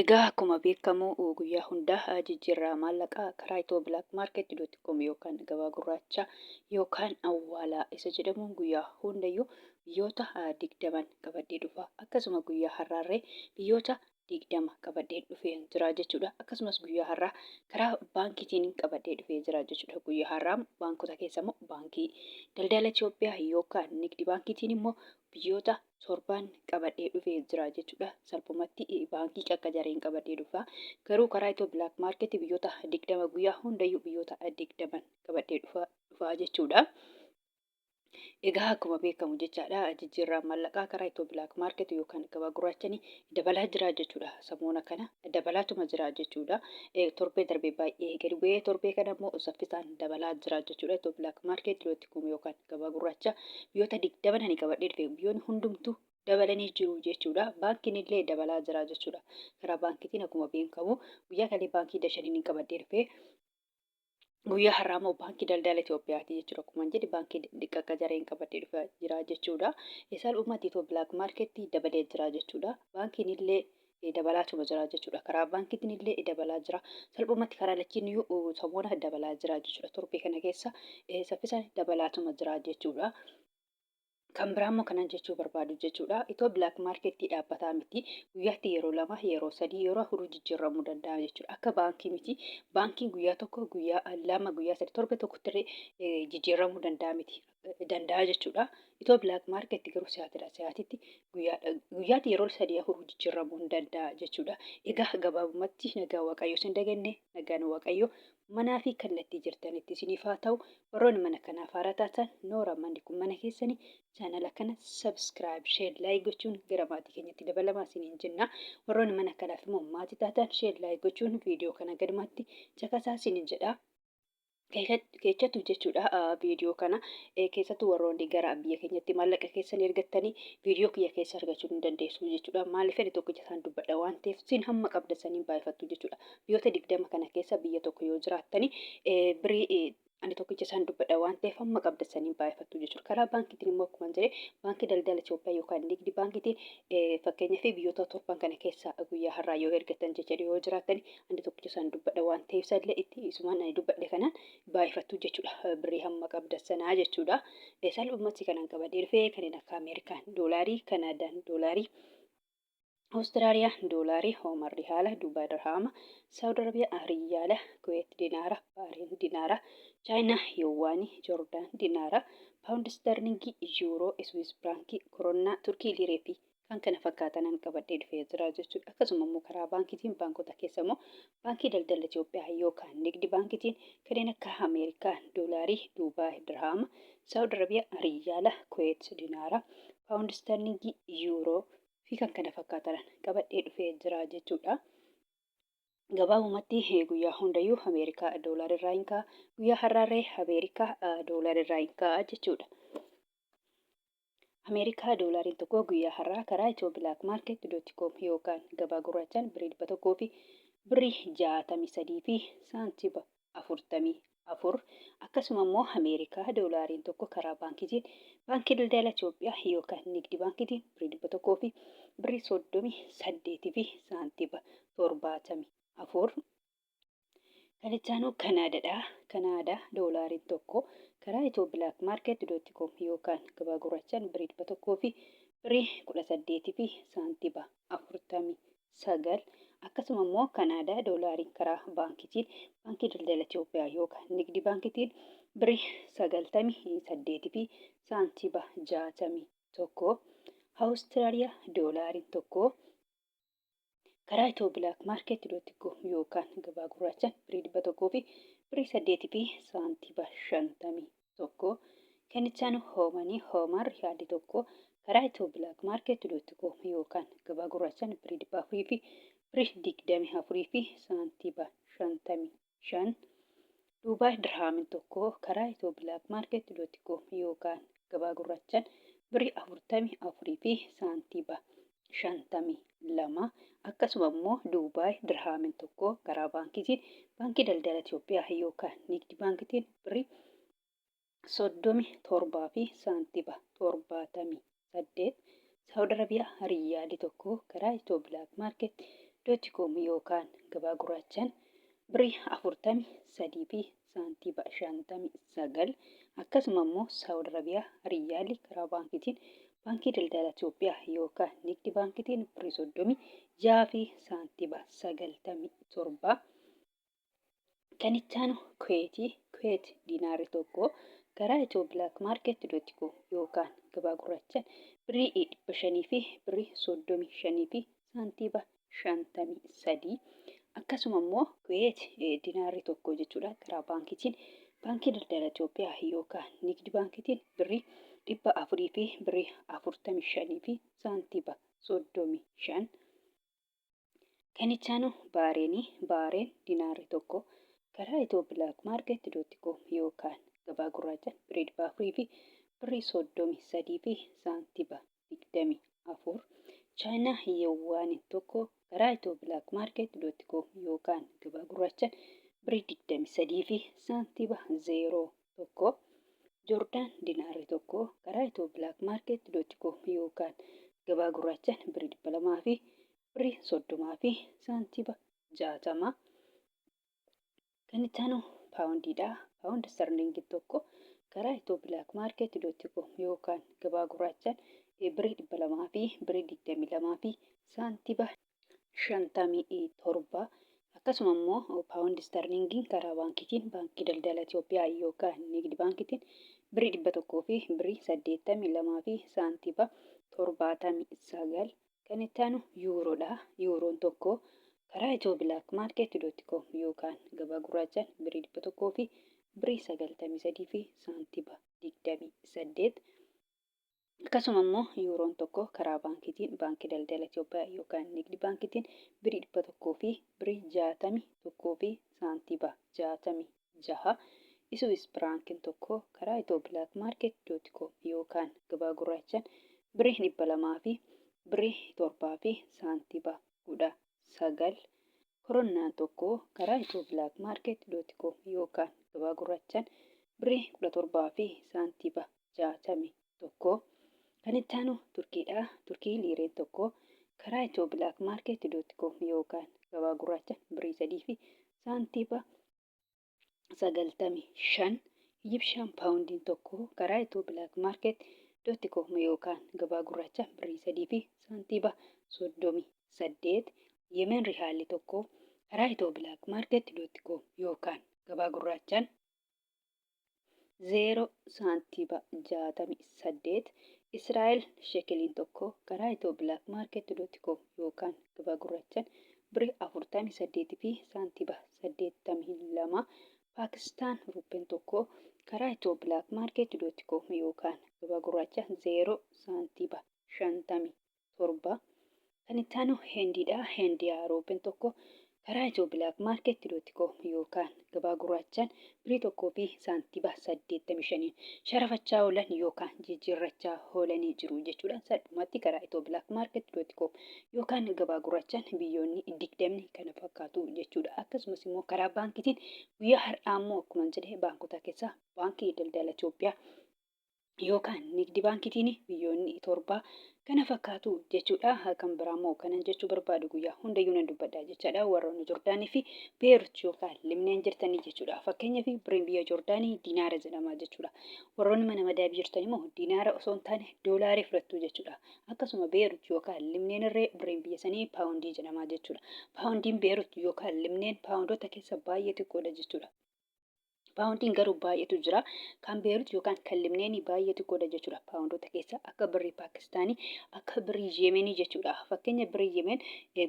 Egaa akkuma beekamu guyyaa hundaa jijjiirraa maallaqaa karaa itooblaakmaarket.com yookaan gabaa gurraacha yookaan awwaalaa isa jedhamuun guyyaa hundayyuu biyyoota 20 qabadhee dhufa. Akkasuma guyyaa har'aarree biyyoota 20 qabadhee dhufee jira jechuudha. Akkasumas guyyaa har'aa karaa baankiitiin qabadhee dhufee jira jechuudha. Guyyaa har'aa baankota keessa immoo baankii daldala Itoophiyaa yookaan nigdi baankiitiin immoo biyyoota 7 qabadhee dhufee jira jechuudha. Salphumatti baankii akka jareen qabadhee dhufa. Garuu karaa itooblaakmaarketii biyyoota 20 guyyaa hundayyuu biyyoota 20 qabadhee dhufa jechuudha. Egaa akkuma beekamu jechaadha jijjiirraa maallaqaa karaa itooblaakmaarketii yookaan gabaa gurraachanii dabalaa jira jechuudha. Samoona kana dabalaatuma jira jechuudha. Torbee darbee baay'ee gadi bu'ee torbee kana immoo saffisaan dabalaa jira jechuudha. itooblaakmaarketii.com yookaan gabaa gurraacha biyyoota 20 ni qabadhee dhufe biyyoonni hundumtuu dabalanii jiru jechuudha. Baankiin illee dabalaa jira jechuudha. Karaa baankiitiin akkuma beekamu guyyaa kalee baankii dashanii ni qabadhee dhufe. Guyyaa har'aa immoo baankii daldala Itoophiyaati jechuudha. Akkuma jedhe baankii xiqqaa jareen qabadhee dhufaa jira jechuudha. Isaan ummati itooblaakmaarketii dabalee jira jechuudha. Baankiin illee dabalaatuma jira jechuudha. Karaa baankiitiin illee dabalaa jira. Salphumatti karaa lachiin iyyuu samoona dabalaa jira jechuudha. Torbee kana keessa saffisaan dabalaatuma jira jechuudha. Kan biraa immoo kanan jechuu barbaadu jechuudha. Itooblaakmaarketii dhaabbataa miti. Guyyaatti yeroo 2 yeroo 3 yeroo 4 jijjiiramuu danda'a jechuudha. Akka baankii miti. Baankiin guyyaa tokko guyyaa 2 guyyaa 3 torbe tokkotti jijjiiramuu danda'a miti. Danda'a jechuudha. Itooblaakmaarketii garuu siyaatitti guyyaatti yeroo 3 4 jijjiiramuu hin danda'a jechuudha. Egaa gabaabumatti nagaa waaqayyoo sin daganne nagaan waaqayyoo manaa fi kallattii jirtanitti isiniif haa ta'u. Warroonni mana kanaaf haara taatan noora manni kun mana keessanii chaanala kana sabskiraayib sheer laayik gochuun gara maatii keenyatti dabalamaa isiniin jenna. Warroonni mana kanaaf immoo maatii taatan sheer laayik gochuun viidiyoo kana gadumatti caqasaa isiniin jedha. Keessattuu jechuudha viidiyoo kana keessattuu warroonni gara biyya keenyatti maallaqa keessan ergattanii viidiyoo kiyya keessa argachuu hin dandeessu jechuudha. Maaliif ani tokkicha isaan dubbadha waan ta'eef sin hamma qabda saniin baay'ifattu jechuudha. Biyyoota 20 kana keessa biyya tokko yoo jiraattanii birii ani tokkicha isaan dubbadha waan ta'eef hamma qabda saniin baay'ifattu jechuudha. Karaa baankiitiin immoo akkuma jedhe baankii daldala Itoophiyaa yookaan nigdi baankiitiin fakkeenyaaf biyyoota 7 kana keessa guyyaa har'aa yoo ergattan jecha yoo jiraattan ani tokkicha isaan dubbadha waan ta'eef sallee itti isumaan ani dubbadhe kanaan baay'ifattu jechuudha. Birii hamma qabda sanaa jechuudha. Salphumatti kanan qabadhee dhufee kanneen akka Ameerikaan doolaarii, Kanaadaan doolaarii, Awustiraaliyaa doolaarii, Hoomar riyaala, Dubaay dirhaama, Saawud Arabiyaa riyaala, Kuweet dinaara, Baariin dinaara, Chaayinaa yuwaanii, Joordaan dinaara, Paawundi sterlingii, Yuuroo, Swiss birankii, Koroonaa, Turkii liiree fi kan kana fakkaatan qabadhee dhufee jira jechuudha. Akkasuma immoo karaa baankiitiin baankota keessa immoo baankii daldala Itoophiyaa yookaan nigdi baankiitiin kanneen akka Ameerikaa doolaarii, Dubaay dirhaama, Saawud Arabiyaa riyaala, Kuweet dinaara, Paawundi sterlingii, Yuuroo fi kan kana fakkaatan qabadhee dhufee jira jechuudha. Gabaabumatti guyyaa hundayyuu Ameerikaa doolaarirraa hin ka'a. Guyyaa har'aarree Ameerikaa doolaarirraa hin ka'a jechuudha. Ameerikaa doolaariin tokko guyyaa har'aa karaa itooblaakmaarket.com yookaan gabaa gurraachaan birii 100 fi birii 63 fi saantiba 44. Akkasuma immoo Ameerikaa doolaariin tokko karaa baankiitiin baankii daldala Itoophiyaa yookaan nigdi baankiitiin birii 100 fi birii 38 fi saantiba 74. Kan itti aanu Kanaadaadha. Kanaadaa doolaariin tokko karaa itooblaakmaarket.com yookaan gabaa gurraachaan birii 100 fi birii 18 fi saantiba 49. Akkasuma immoo Kanaadaa doolaariin karaa baankiitiin baankii daldala Itoophiyaa yookaan nigdi baankiitiin birii 98 fi saantiba 61. Awustiraaliyaa doolaariin tokko karaa itooblaakmaarket.com yookaan gabaa gurraachaan birii 100 fi birii 8 fi saantiba 51. Kan itti aanu Hoomar riyaalii tokko karaa itooblaakmaarket.com yookaan gabaa gurraachaan birii 4 fi birii 24 fi saantiba 55. Dubaay dirhaamiin tokko karaa itooblaakmaarket.com yookaan gabaa gurraachaan birii 44 fi saantiba 52. Akkasuma immoo Dubaay dirhaamiin tokko karaa baankiitiin baankii daldala Itoophiyaa yookaan nigdi baankiitiin birii 37 fi saantiba 78. Saawud Arabiyaa riyaalii tokko karaa itooblaakmaarket .com yookaan gabaa gurraachaan birrii 43 fi saantiba 59 akkasuma immoo Saawud Arabiyaa Riyaalii karaa baankiitiin baankii daldala Itoophiyaa yookaan Nigdi baankiitiin birrii 36 fi saantiba 97 kan itti aanu Kuweet diinaarri tokko karaa itooblaakmaarket.com yookaan gabaa gurraachaan birrii 500 fi birrii 35 fi saantiba 53 akkasuma immoo Kuweet diinaarri tokko jechuudha karaa baankiitiin baankii daldala Itoophiyaa yookaan Nigdi baankiitiin birrii 400 fi birrii 45 fi saantiba 35 kan itti aanu Baareen diinaarri tokko karaa itooblaakmaarket.com yookaan gabaa gurraachaan birrii 400 fi birrii 33 fi saantiba 24 Chaayinaa Yuwaan tokko karaa itooblaakmaarket.com yookaan gabaa gurraachaan birrii 23 fi saantiba 01 Joordaan diinaarri tokko karaa itooblaakmaarket.com yookaan gabaa gurraachaan birrii 200 fi birrii 30 fi saantiba 60 kan itti aanu paawundiidha. Paawundi sterlingii tokko karaa itooblaakmaarket.com yookaan gabaa gurraachaan birrii 200 fi birrii 22 fi saantiba 57 akkasuma immoo paawundi sterlingiin karaa baankiitiin baankii daldala Itoophiyaa yookaan Nigdi baankiitiin birrii 100 fi birrii 82 fi saantiba 79 kan itti aanu yuuroodha. Yuuroon tokko karaa itooblaakmaarket.com yookaan gabaa gurraachaan birrii 100 fi birrii 93 fi saantiba 28 akkasuma immoo yuuroon tokko karaa baankiitiin baankii daldala Itoophiyaa yookaan Nigdi baankiitiin birrii 100 fi birrii 61 fi saantiba 66 Iswiis firaankiin tokko karaa itooblaakmaarket.com yookaan gabaa gurraachaan birrii 200 fi birrii 7 fi saantiba 19 Koroonaan tokko karaa itooblaakmaarket.com yookaan gabaa gurraachaan birrii 17 fi saantiba 61 kan itti aanu Turkiidha. Turkii liireen tokko karaa itooblaakmaarket.com yookaan gabaa gurraachaan birrii 3 fi saantiba 95 Egyptian paawundiin tokko karaa itooblaakmaarket.com yookaan gabaa gurraachaan birrii 3 fi saantiba 38 Yemen riyaalii tokko karaa itooblaakmaarket.com yookaan gabaa gurraachaan 0 saantiba 68 Israa'el sheekeliin tokko karaa itooblaakmaarket.com yookaan gabaa gurraachaan birrii 48 fi saantiba 82 Paakistaan ruupeen tokko karaa itooblaakmaarket.com yookaan gabaa gurraachaan 0 saantiba 57 kan itti aanu Hindiidha. Hindiyaa ruupeen tokko karaa itooblaakmaarket.com yookaan gabaa gurraachaan birrii 1 fi saantiba 85 sharafachaa oolan yookaan jijjiirrachaa oolanii jiru jechuudha. Salphumatti karaa itooblaakmaarket.com yookaan gabaa gurraachaan biyyoonni 20 kana fakkaatu jechuudha. Akkasumas immoo karaa baankiitiin guyyaa har'aa immoo akkuma jedhe baankota keessaa baankii daldala Itoophiyaa yookaan Nigdi baankiitiin biyyoonni 7 kana fakkaatu jechuudha. Kan biraa immoo kanan jechuu barbaadu guyyaa hundayyuu nan dubbadha jechaadha. Warroonni Joordaanii fi Beerut yookaan Libneen jirtanii jechuudha. Fakkeenyaaf birriin biyya Joordaanii diinaara jedhama jechuudha. Warroonni mana madaabii jirtan immoo diinaara osoo hin taane doolaarii fudhattu jechuudha. Akkasuma Beerut yookaan Libneen irree birriin biyya sanii paawundii jedhama jechuudha. Paawundiin Beerut yookaan Libneen paawundoota keessa baay'ee xiqqoodha jechuudha. Paawundiin garuu baay'eetu jira. Kan Beerut yookaan kan Libneenii baay'ee xiqqoodha jechuudha. Paawundoota keessa akka birrii Paakistaanii akka birrii Yemenii jechuudha. Fakkeenya birrii Yemen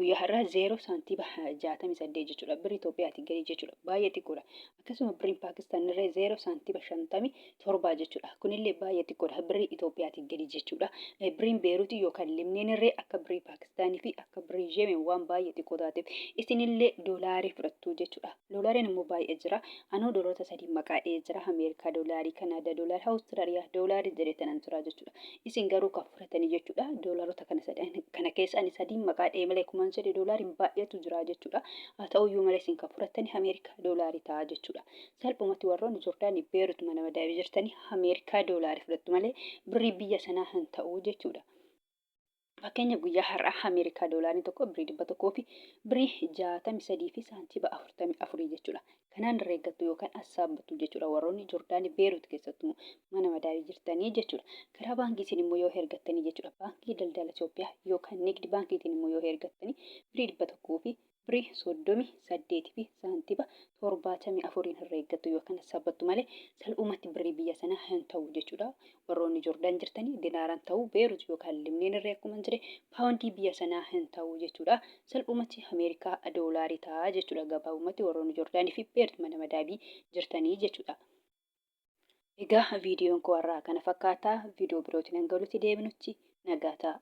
guyyaa har'aa 0 saantiba 68 jechuudha. Birrii Itoophiyaatiin gadi jechuudha. Baay'ee xiqqoodha. Akkasuma birriin Paakistaan irree 0 saantiba 57 jechuudha. Kunillee baay'ee xiqqoodha. Birrii Itoophiyaatiin gadi jechuudha. Birriin Beerut yookaan Libneen irree akka birrii Paakistaanii fi akka birrii Yemen waan baay'ee xiqqoo taateef isinillee doolaarii fudhattu jechuudha. Doolaariin immoo baay'ee jira. Anuu doolota sadii maqaa jira. Ameerikaa doolaarii, Kanaadaa doolaarii, Awustiraaliyaa doolaarii jedhetan tura jechuudha. Isin garuu kan fudhatanii jechuudha. Doolaarota kana keessa ani sadii maqaa malee kumaan jedhe doolaariin baay'eetu jira jechuudha. Haa ta'uyyuu malee isin kan fudhatanii Ameerikaa doolaarii ta'a jechuudha. Salphumatti warroonni Joordaanii Beerut mana madaabii jirtanii Ameerikaa doolaarii fudhattu malee birrii biyya sanaa hin ta'u jechuudha. Fakkeenyaaf guyyaa har'aa Ameerikaa doolaariin tokko birii 100 fi birii 63 fi saantiba 44 jechuudha. Kanaan irra eeggattu yookaan assaabbattu jechuudha. Warroonni Joordaanii Beerut keessattuu mana madaa'ii jirtanii jechuudha. Karaa baankiitiin immoo yoo ergattanii jechuudha. Baankii daldala Itoophiyaa yookaan nigdi baankiitiin immoo yoo ergattanii birii 100 fi birii 38 fi saantiba 74 irra eeggattu yookaan assaabbattu malee salphumatti birii biyya sanaa hin ta'u jechuudha. Warroonni Joordaan jirtanii dinaaraan ta'uu Beerut yookaan limneen irra akkuma jire paawundii biyya sanaa hin ta'u jechuudha. Salphumatti Ameerikaa doolaarii ta'a jechuudha. Gabaabumatti warroonni Joordaanii fi Beerut mana madaa'ii jirtanii jechuudha. Egaa viidiyoon koo har'aa kana fakkaata. Viidiyoo birootiin hanga walitti deebinutti nagaa ta'a.